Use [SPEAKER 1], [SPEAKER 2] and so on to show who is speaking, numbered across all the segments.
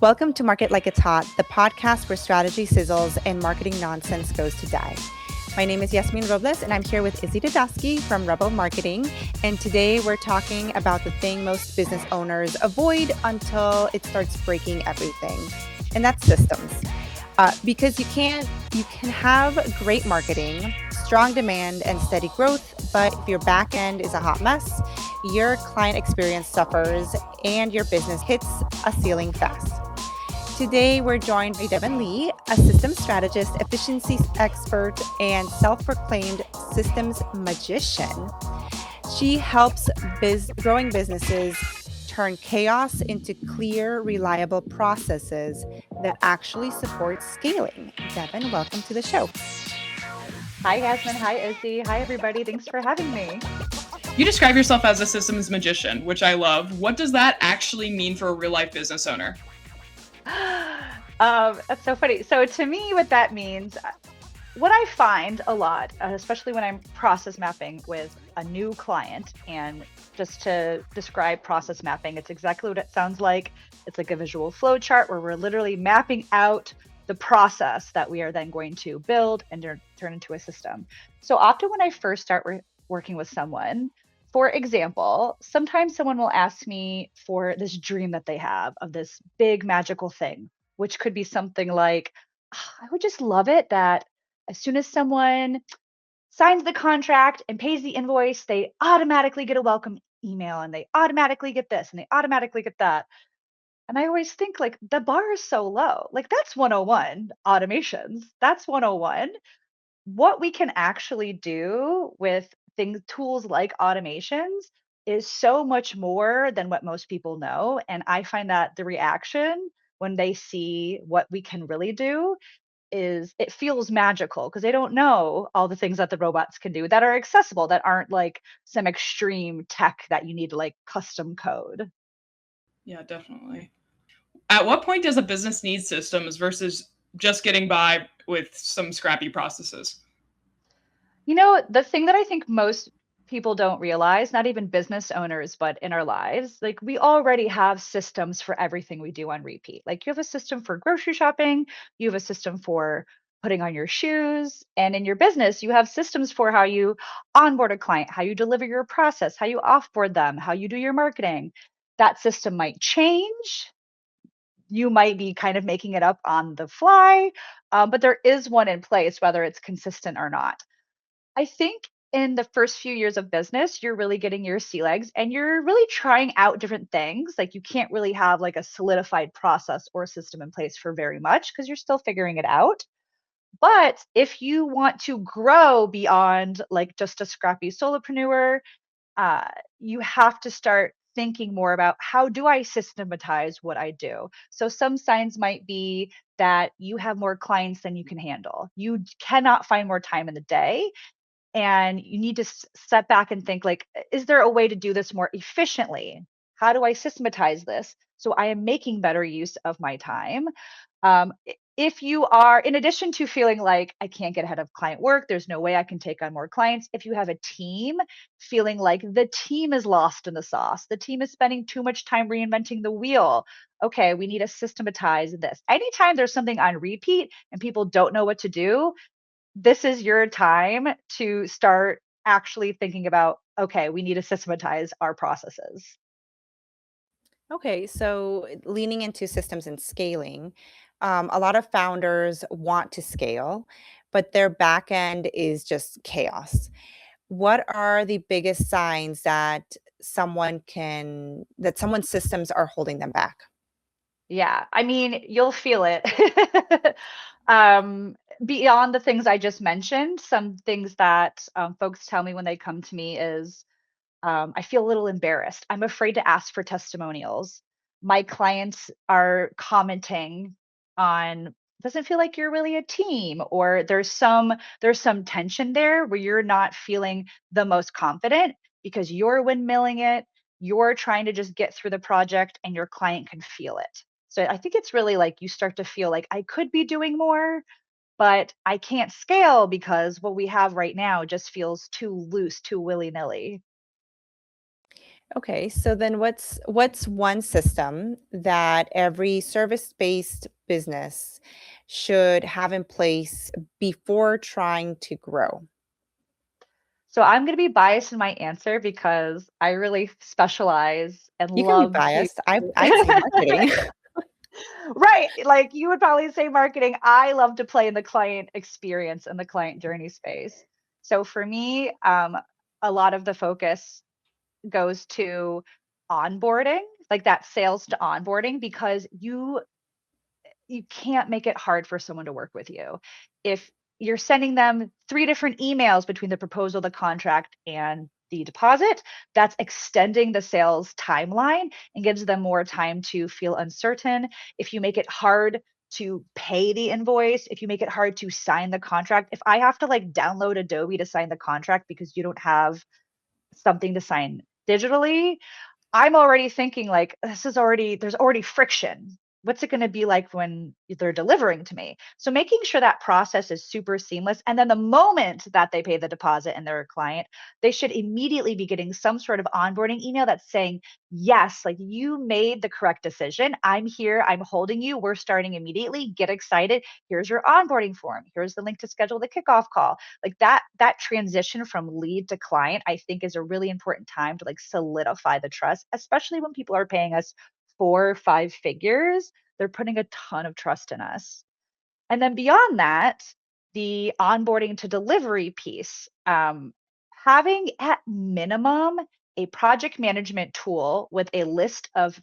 [SPEAKER 1] Welcome to Market Like It's Hot, the podcast where strategy sizzles and marketing nonsense goes to die. My name is Yasmin Robles, and I'm here with Izzy Dudosky from Rebel Marketing. And today we're talking about the thing most business owners avoid until it starts breaking everything, and that's systems. Because you can have great marketing, strong demand, and steady growth, but if your back end is a hot mess, your client experience suffers and your business hits a ceiling fast. Today, we're joined by Devin Lee, a systems strategist, efficiency expert, and self-proclaimed systems magician. She helps growing businesses turn chaos into clear, reliable processes that actually support scaling. Devin, welcome to the show.
[SPEAKER 2] Hi, Yasmin. Hi, Izzy. Hi, everybody. Thanks for having me.
[SPEAKER 3] You describe yourself as a systems magician, which I love. What does that actually mean for a real-life business owner?
[SPEAKER 2] That's so funny. So to me, what that means, what I find a lot, especially when I'm process mapping with a new client, and just to describe process mapping, it's exactly what it sounds like. It's like a visual flow chart where we're literally mapping out the process that we are then going to build and turn into a system. So often when I first start working with someone, for example, sometimes someone will ask me for this dream that they have of this big magical thing, which could be something like, I would just love it that as soon as someone signs the contract and pays the invoice, they automatically get a welcome email and they automatically get this and they automatically get that. And I always think like the bar is so low. Like that's 101 automations. That's 101. What we can actually do with tools like automations is so much more than what most people know. And I find that the reaction when they see what we can really do is it feels magical because they don't know all the things that the robots can do that are accessible, that aren't like some extreme tech that you need to like custom code.
[SPEAKER 3] Yeah, definitely. At what point does a business need systems versus just getting by with some scrappy processes?
[SPEAKER 2] You know, the thing that I think most people don't realize, not even business owners, but in our lives, like we already have systems for everything we do on repeat. Like you have a system for grocery shopping, you have a system for putting on your shoes, and in your business, you have systems for how you onboard a client, how you deliver your process, how you offboard them, how you do your marketing. That system might change. You might be kind of making it up on the fly, but there is one in place, whether it's consistent or not. I think in the first few years of business, you're really getting your sea legs and you're really trying out different things. Like you can't really have like a solidified process or system in place for very much because you're still figuring it out. But if you want to grow beyond like just a scrappy solopreneur, uh, you have to start thinking more about how do I systematize what I do. So some signs might be that you have more clients than you can handle. You cannot find more time in the day and you need to step back and think like, is there a way to do this more efficiently? How do I systematize this so I am making better use of my time? If you are, in addition to feeling like I can't get ahead of client work, there's no way I can take on more clients. If you have a team feeling like the team is lost in the sauce, the team is spending too much time reinventing the wheel. Okay, we need to systematize this. Anytime there's something on repeat and people don't know what to do, this is your time to start actually thinking about, okay, we need to systematize our processes.
[SPEAKER 1] Okay, so leaning into systems and scaling, a lot of founders want to scale, but their back end is just chaos. What are the biggest signs that someone's systems are holding them back?
[SPEAKER 2] Yeah, I mean, you'll feel it. um, Beyond the things I just mentioned, some things that folks tell me when they come to me is I feel a little embarrassed. I'm afraid to ask for testimonials. My clients are commenting on, doesn't feel like you're really a team, or there's some tension there where you're not feeling the most confident because you're windmilling it, you're trying to just get through the project and your client can feel it. So I think it's really like you start to feel like I could be doing more, but I can't scale because what we have right now just feels too loose, too willy-nilly.
[SPEAKER 1] Okay, so then what's one system that every service-based business should have in place before trying to grow?
[SPEAKER 2] So I'm going to be biased in my answer because I really specialize and
[SPEAKER 1] You can be
[SPEAKER 2] love to.
[SPEAKER 1] biased. I'd say marketing.
[SPEAKER 2] Right. Like you would probably say marketing. I love to play in the client experience and the client journey space. So for me, a lot of the focus goes to onboarding, like that sales to onboarding, because you can't make it hard for someone to work with you. If you're sending them three different emails between the proposal, the contract, and the deposit, that's extending the sales timeline and gives them more time to feel uncertain. If you make it hard to pay the invoice, if you make it hard to sign the contract, if I have to like download Adobe to sign the contract because you don't have something to sign digitally, I'm already thinking like there's already friction. What's it going to be like when they're delivering to me? So making sure that process is super seamless. And then the moment that they pay the deposit and they're a client, they should immediately be getting some sort of onboarding email that's saying, yes, like you made the correct decision. I'm here. I'm holding you. We're starting immediately. Get excited. Here's your onboarding form. Here's the link to schedule the kickoff call. Like that transition from lead to client, I think is a really important time to like solidify the trust, especially when people are paying us 4 or 5 figures. They're putting a ton of trust in us. And then beyond that, the onboarding to delivery piece, having at minimum a project management tool with a list of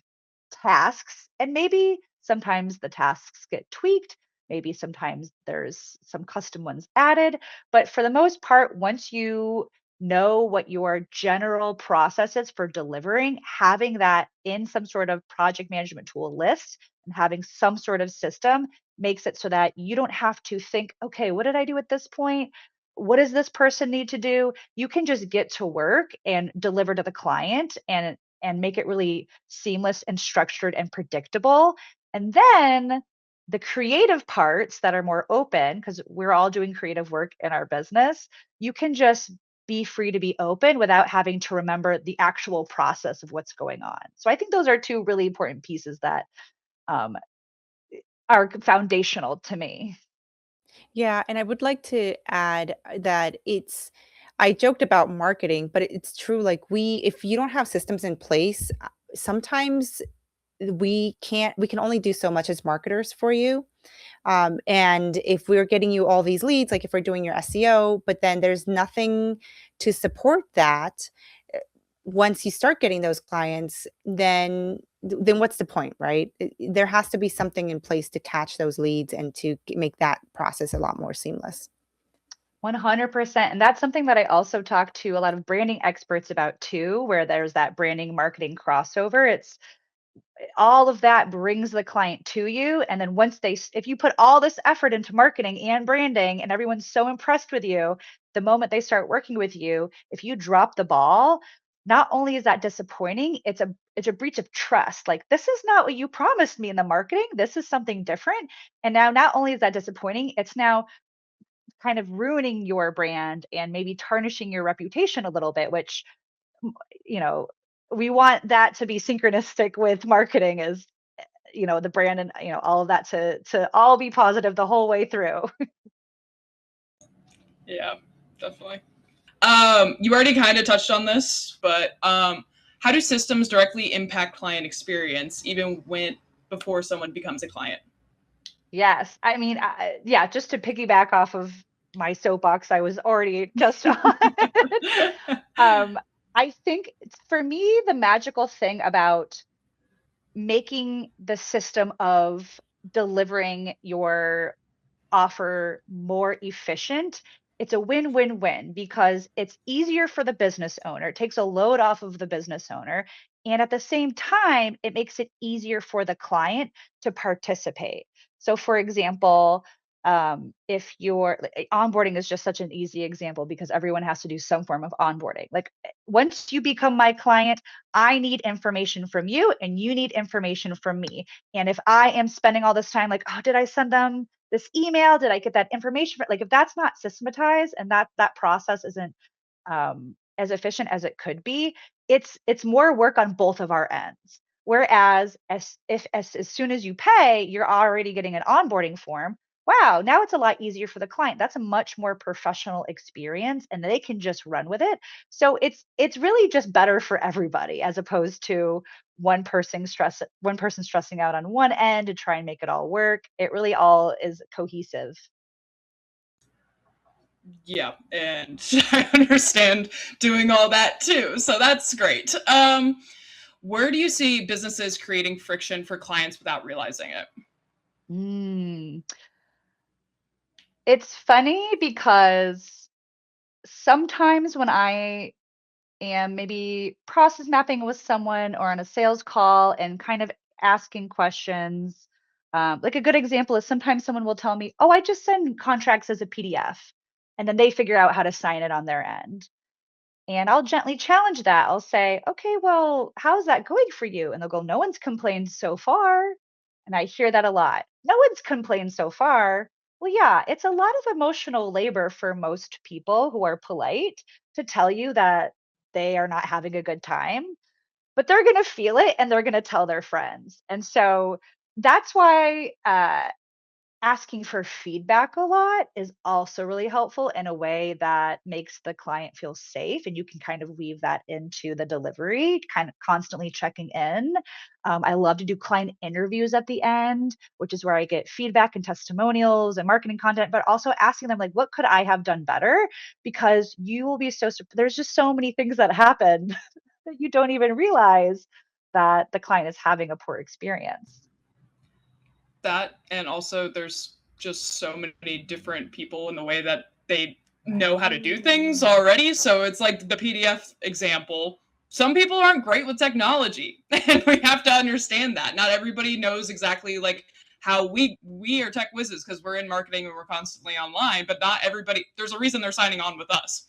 [SPEAKER 2] tasks, and maybe sometimes the tasks get tweaked. Maybe sometimes there's some custom ones added. But for the most part, once you know what your general process is for delivering, having that in some sort of project management tool list and having some sort of system makes it so that you don't have to think, okay, what did I do at this point? What does this person need to do? You can just get to work and deliver to the client and make it really seamless and structured and predictable. And then the creative parts that are more open, because we're all doing creative work in our business, you can just be free to be open without having to remember the actual process of what's going on. So I think those are two really important pieces that um, are foundational to me.
[SPEAKER 1] Yeah, and I would like to add that I joked about marketing, but it's true. Like if you don't have systems in place, sometimes we can only do so much as marketers for you. And if we're getting you all these leads, like if we're doing your SEO, but then there's nothing to support that, uh, once you start getting those clients, then what's the point, right? There has to be something in place to catch those leads and to make that process a lot more seamless.
[SPEAKER 2] 100%. And that's something that I also talk to a lot of branding experts about too, where there's that branding marketing crossover. It's all of that brings the client to you. And then once if you put all this effort into marketing and branding and everyone's so impressed with you, the moment they start working with you, if you drop the ball, not only is that disappointing, it's a breach of trust. Like, this is not what you promised me in the marketing. This is something different. And now not only is that disappointing, it's now kind of ruining your brand and maybe tarnishing your reputation a little bit, which, you know, we want that to be synchronistic with marketing, as the brand and all of that to all be positive the whole way through.
[SPEAKER 3] Yeah, definitely. You already kind of touched on this, but how do systems directly impact client experience, even before someone becomes a client?
[SPEAKER 2] Yes, I mean, yeah, just to piggyback off of my soapbox I was already just on. I think for me the magical thing about making the system of delivering your offer more efficient, it's a win-win-win because it's easier for the business owner. It takes a load off of the business owner. And at the same time, it makes it easier for the client to participate. So, for example, if onboarding is just such an easy example because everyone has to do some form of onboarding. Like, once you become my client, I need information from you and you need information from me. And if I am spending all this time like, oh, did I send them this email? Did I get that information? Like, if that's not systematized and that process isn't as efficient as it could be, it's more work on both of our ends. Whereas as soon as you pay, you're already getting an onboarding form. Wow, now it's a lot easier for the client. That's a much more professional experience and they can just run with it. So it's really just better for everybody as opposed to one person stressing out on one end to try and make it all work. It really all is cohesive.
[SPEAKER 3] Yeah, and I understand doing all that too. So that's great. Where do you see businesses creating friction for clients without realizing it?
[SPEAKER 2] Mm. It's funny because sometimes when I am maybe process mapping with someone or on a sales call and kind of asking questions, like a good example is sometimes someone will tell me, "Oh, I just send contracts as a PDF," and then they figure out how to sign it on their end. And I'll gently challenge that. I'll say, "Okay, well, how's that going for you?" And they'll go, "No one's complained so far." And I hear that a lot. "No one's complained so far." Well, yeah, it's a lot of emotional labor for most people who are polite to tell you that they are not having a good time, but they're going to feel it and they're going to tell their friends. And so that's why asking for feedback a lot is also really helpful in a way that makes the client feel safe. And you can kind of weave that into the delivery, kind of constantly checking in. I love to do client interviews at the end, which is where I get feedback and testimonials and marketing content, but also asking them, like, what could I have done better? Because you will be there's just so many things that happen that you don't even realize that the client is having a poor experience.
[SPEAKER 3] That, and also there's just so many different people in the way that they know how to do things
[SPEAKER 2] Right.
[SPEAKER 3] already. So it's like the PDF example. Some people aren't great with technology, and we have to understand that. Not everybody knows exactly like how we are tech whizzes because we're in marketing and we're constantly online, but not everybody. There's a reason they're signing on with us.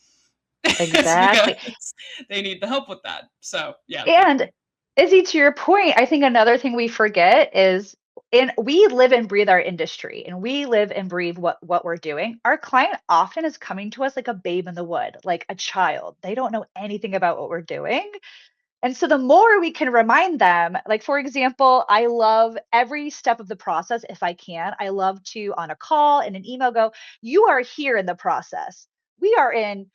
[SPEAKER 3] It's
[SPEAKER 2] Exactly.
[SPEAKER 3] because they need the help with that. So yeah.
[SPEAKER 2] And Izzy, to your point, I think another thing we forget is we live and breathe our industry and we live and breathe what we're doing. Our client often is coming to us like a babe in the wood, like a child. They don't know anything about what we're doing. And so the more we can remind them, like for example, I love every step of the process if I can. I love to on a call and an email go, "You are here in the process. We are in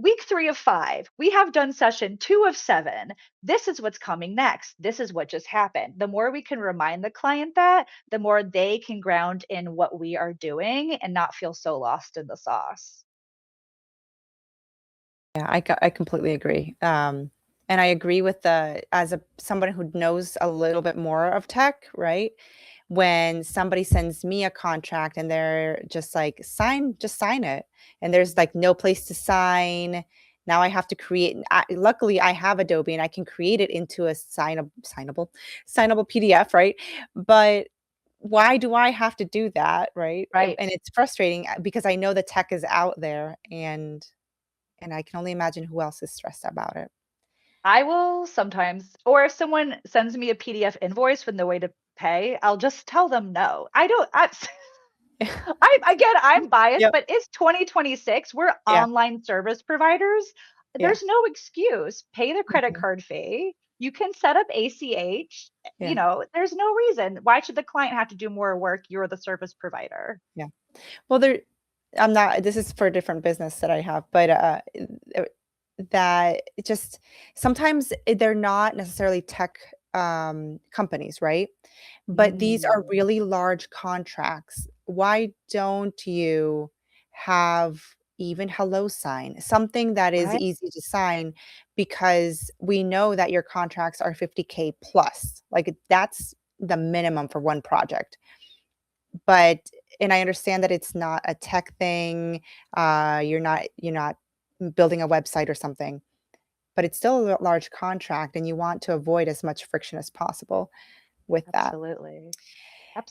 [SPEAKER 2] week 3 of 5. We have done session 2 of 7. This is what's coming next. This is what just happened." The more we can remind the client that, the more they can ground in what we are doing and not feel so lost in the sauce.
[SPEAKER 1] Yeah, I completely agree. And I agree with as someone who knows a little bit more of tech, right? When somebody sends me a contract and they're just like, just sign it. And there's like no place to sign. Now I have to create, luckily I have Adobe and I can create it into a signable PDF, right? But why do I have to do that, right?
[SPEAKER 2] Right.
[SPEAKER 1] And it's frustrating because I know the tech is out there and I can only imagine who else is stressed about it.
[SPEAKER 2] I will sometimes, or if someone sends me a PDF invoice with no way to pay, I'll just tell them no. I don't. Again, I'm biased,
[SPEAKER 1] Yep.
[SPEAKER 2] but it's 2026. We're
[SPEAKER 1] Yeah.
[SPEAKER 2] online service providers.
[SPEAKER 1] Yeah.
[SPEAKER 2] There's no excuse. Pay the credit
[SPEAKER 1] Mhm.
[SPEAKER 2] card fee. You can set up ACH.
[SPEAKER 1] Yeah.
[SPEAKER 2] There's no reason. Why should the client have to do more work? You're the service provider.
[SPEAKER 1] Yeah. Well, I'm not, this is for a different business that I have, but uh, that it just sometimes they're not necessarily tech companies, right? But these are
[SPEAKER 2] Mm,
[SPEAKER 1] really large contracts. Why don't you have even hello sign, something that is
[SPEAKER 2] right.
[SPEAKER 1] easy to sign because we know that your contracts are 50K plus. Like that's the minimum for one project. But and I understand that it's not a tech thing, you're not building a website or something, but it's still a large contract, and you want to avoid as much friction as possible with that.
[SPEAKER 2] Absolutely.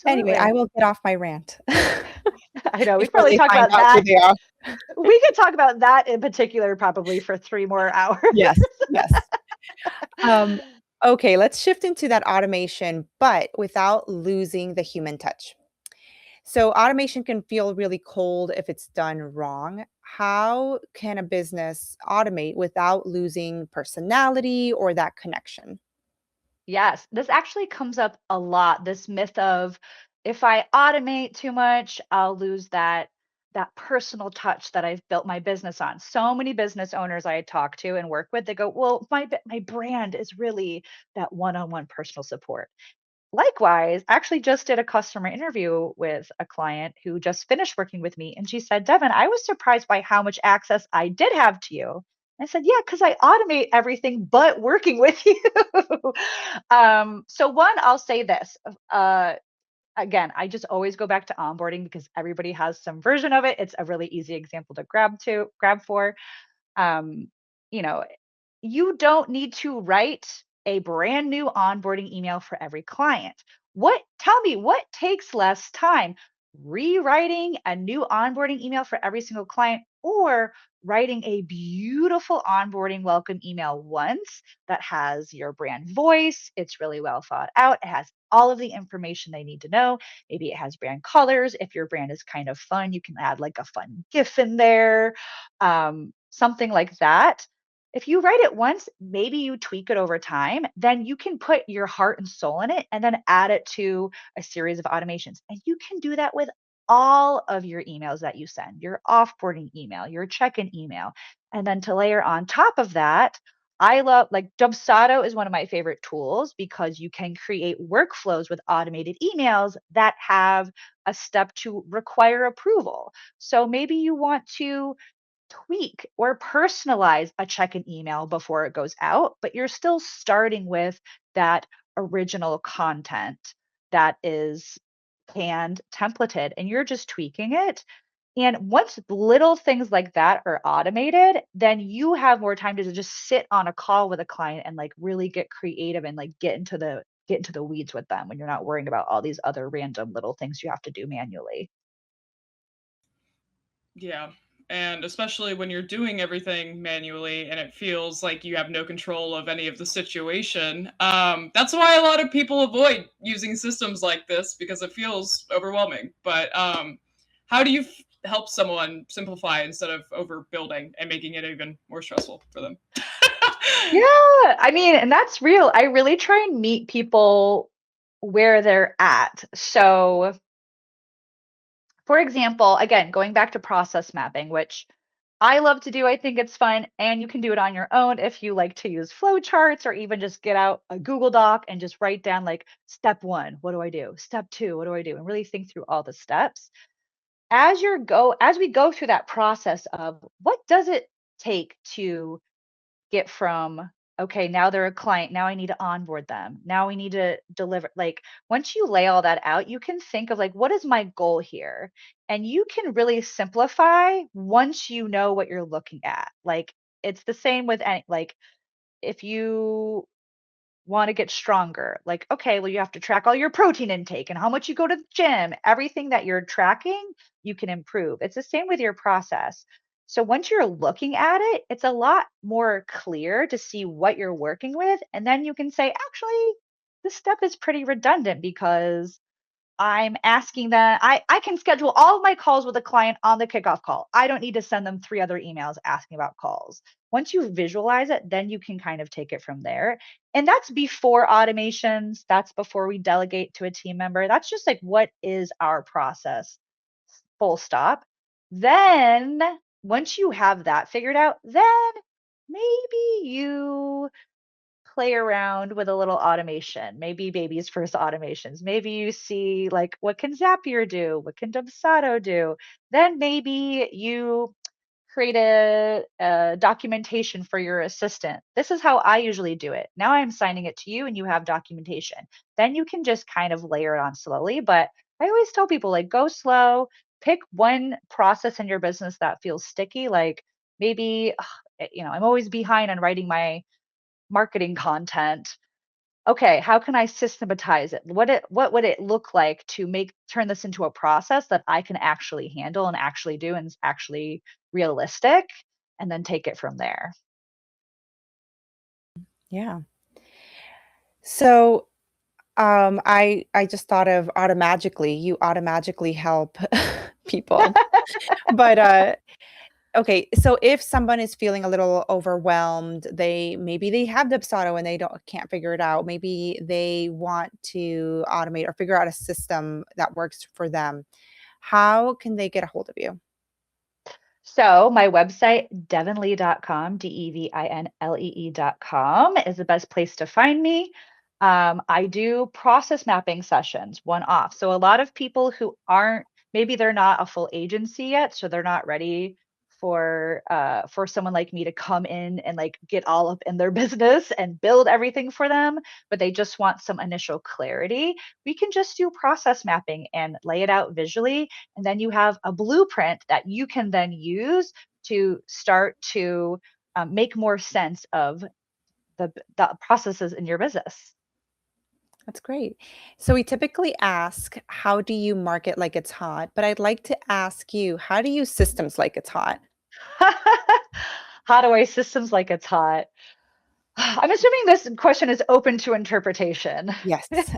[SPEAKER 1] Anyway, I
[SPEAKER 2] Absolutely.
[SPEAKER 1] will get off my rant
[SPEAKER 2] I know. We
[SPEAKER 1] before
[SPEAKER 2] probably
[SPEAKER 1] they
[SPEAKER 2] talk
[SPEAKER 1] find
[SPEAKER 2] about
[SPEAKER 1] out who
[SPEAKER 2] that.
[SPEAKER 1] they are.
[SPEAKER 2] We could talk about that in particular probably for 3 more hours.
[SPEAKER 1] Yes, yes. Um, okay, let's shift into that automation, but without losing the human touch. So automation can feel really cold if it's done wrong. how can a business automate without losing personality or that connection?
[SPEAKER 2] Yes, this actually comes up a lot. This myth of if I automate too much, I'll lose that personal touch that I've built my business on. So many business owners I talk to and work with, they go, "Well, my brand is really that one-on-one personal support." Likewise, I actually just did a customer interview with a client who just finished working with me. And she said, "Devin, I was surprised by how much access I did have to you." I said, "Yeah, because I automate everything but working with you." So, one, I'll say this. Again, I just always go back to onboarding because everybody has some version of it. It's a really easy example to grab for. Um, you know, you don't need to write a brand new onboarding email for every client. Tell me what takes less time? Rewriting a new onboarding email for every single client or writing a beautiful onboarding welcome email once that has your brand voice. It's really well thought out. It has all of the information they need to know. Maybe it has brand colors. If your brand is kind of fun, you can add like a fun GIF in there, something like that. If you write it once, maybe you tweak it over time, then you can put your heart and soul in it and then add it to a series of automations. And you can do that with all of your emails that you send, your offboarding email, your check-in email. And then to layer on top of that, I love like Dubsado is one of my favorite tools because you can create workflows with automated emails that have a step to require approval. So maybe you want to tweak or personalize a check-in email before it goes out, but you're still starting with that original content that is canned, templated, and you're just tweaking it. And once little things like that are automated, then you have more time to just sit on a call with a client and like really get creative and like get into the weeds with them when you're not worrying about all these other random little things you have to do manually.
[SPEAKER 3] Yeah. And especially when you're doing everything manually and it feels like you have no control of any of the situation. That's why a lot of people avoid using systems like this because it feels overwhelming. But how do you help someone simplify instead of overbuilding and making it even more stressful for them?
[SPEAKER 2] Yeah, I mean, and that's real. I really try and meet people where they're at. So, for example, again, going back to process mapping, which I love to do, I think it's fun, and you can do it on your own if you like to use flowcharts or even just get out a Google Doc and just write down like step one, what do I do? Step two, what do I do? And really think through all the steps. As we go through that process of what does it take to get from, okay, now they're a client, now I need to onboard them, now we need to deliver, like once you lay all that out, you can think of like what is my goal here, and you can really simplify once you know what you're looking at. Like it's the same with any, like if you want to get stronger, like okay, well you have to track all your protein intake and how much you go to the gym. Everything that you're tracking you can improve. It's the same with your process. So once you're looking at it, it's a lot more clear to see what you're working with, and then you can say actually this step is pretty redundant because I'm asking them, I can schedule all of my calls with a client on the kickoff call. I don't need to send them three other emails asking about calls. Once you visualize it, then you can kind of take it from there. And that's before automations. That's before we delegate to a team member. That's just like, what is our process? Full stop. Then once you have that figured out, then maybe you play around with a little automation, maybe baby's first automations. Maybe you see like what can Zapier do? What can Dubsado do? Then maybe you create a documentation for your assistant. This is how I usually do it. Now I'm signing it to you and you have documentation. Then you can just kind of layer it on slowly. But I always tell people like go slow, pick one process in your business that feels sticky. Like maybe, I'm always behind on writing my marketing content. Okay, how can I systematize it? What would it look like to make turn this into a process that I can actually handle and actually do and is actually realistic, and then take it from there.
[SPEAKER 1] Yeah. So I just thought of you automatically help people. But Okay, so if someone is feeling a little overwhelmed, maybe they have Dubsado and they can't figure it out. Maybe they want to automate or figure out a system that works for them. How can they get a hold of you?
[SPEAKER 2] So my website, devinlee.com, devinlee.com is the best place to find me. I do process mapping sessions, one off. So a lot of people who aren't, maybe they're not a full agency yet, so they're not ready for someone like me to come in and like get all up in their business and build everything for them, but they just want some initial clarity. We can just do process mapping and lay it out visually, and then you have a blueprint that you can then use to start to make more sense of the processes in your business.
[SPEAKER 1] That's great. So we typically ask, how do you market like it's hot? But I'd like to ask you, how do you systems like it's hot?
[SPEAKER 2] How do I systems like it's hot? I'm assuming this question is open to interpretation.
[SPEAKER 1] Yes. Yes.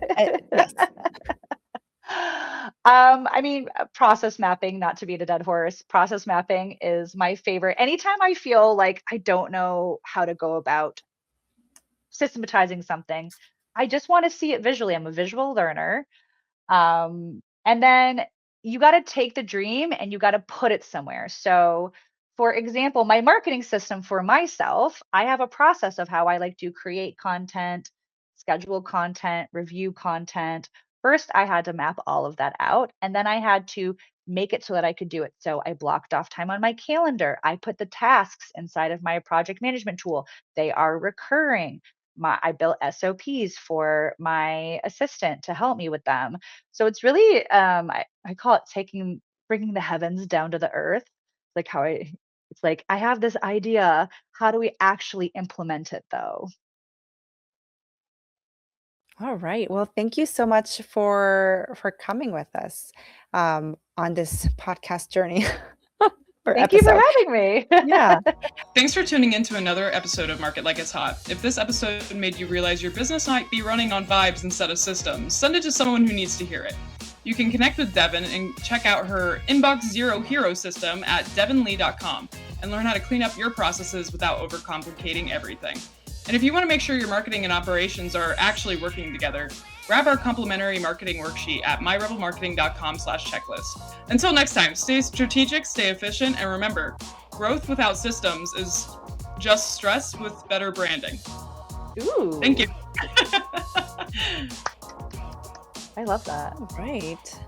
[SPEAKER 2] I mean, process mapping, not to beat a dead horse, process mapping is my favorite. Anytime I feel like I don't know how to go about systematizing something, I just want to see it visually. I'm a visual learner. And then you got to take the dream and you got to put it somewhere. So, for example, my marketing system for myself, I have a process of how I like to create content, schedule content, review content. First, I had to map all of that out, and then I had to make it so that I could do it. So I blocked off time on my calendar. I put the tasks inside of my project management tool. They are recurring. I built SOPs for my assistant to help me with them. So it's really, I call it bringing the heavens down to the earth. Like it's like, I have this idea. How do we actually implement it though?
[SPEAKER 1] All right. Well, thank you so much for coming with us on this podcast journey or
[SPEAKER 2] Thank you for
[SPEAKER 1] episode.
[SPEAKER 2] having me.
[SPEAKER 1] Yeah.
[SPEAKER 3] Thanks for tuning in to another episode of Market Like It's Hot. If this episode made you realize your business might be running on vibes instead of systems, send it to someone who needs to hear it. You can connect with Devin and check out her Inbox Zero Hero system at devinlee.com and learn how to clean up your processes without overcomplicating everything. And if you want to make sure your marketing and operations are actually working together, grab our complimentary marketing worksheet at myrebelmarketing.com/checklist. Until next time, stay strategic, stay efficient, and remember, growth without systems is just stress with better branding.
[SPEAKER 2] Ooh.
[SPEAKER 3] Thank you.
[SPEAKER 2] I love that.
[SPEAKER 1] All right.